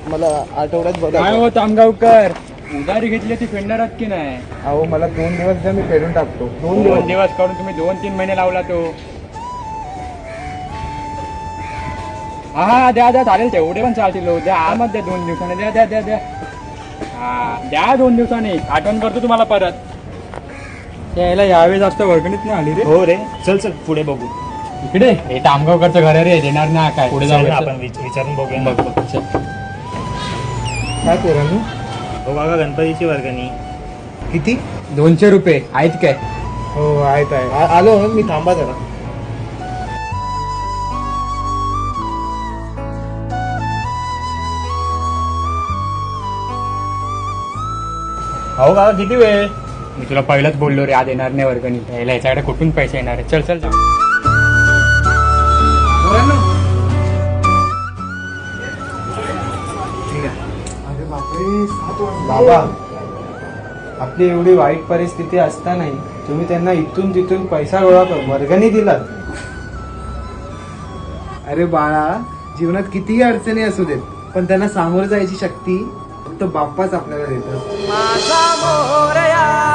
मला आठवड्यात बघा. काय हो तामगावकर, उधारी घेतली ती फेडणार की नाही? अहो मला 2 दिवस द्या, मी फेडून टाकतो. 2 दिवस काढून तुम्ही 2-3 महिने लावला तो. हा द्या द्या, चालेल, तेवढे पण चालतील हो. द्या आरामात द्या, 2 दिवसाने द्या द्या द्या द्या. हा द्या 2 दिवसांनी, आठवण करतो तुम्हाला परत. त्याला यावेळी जास्त वर्गणीत नाही आली रे. हो रे, चल चल पुढे बघू. इकडे हे तामगावकरचं घर रे, देणार ना काय? पुढे चल जाऊ ना, आपण विचारून बघूया. बघ बघ चल. काय पोरांनो, हो काका, गणपतीची वर्गणी किती? 200 रुपये आहेत काय? हो आहेत आहे. आलो मी, थांबा जरा. हो काका, किती वेळ? मी तुला पहिलंच बोललो रे, आज येणार नाही वर्गणी. यायला याच्याकडे कुठून पैसे येणार आहे? चल चल जाऊ. अरे बापरे, 7 वाजले. बाबा, आपली एवढी वाईट परिस्थिती असतानाही तुम्ही त्यांना इथून तिथून पैसा गोळा कर वर्गणी दिलात. अरे बाळा, जीवनात कितीही अडचणी असू देत, पण त्यांना सामोरं जायची शक्ती फक्त बाप्पाच आपल्याला देतात. माझा मोरया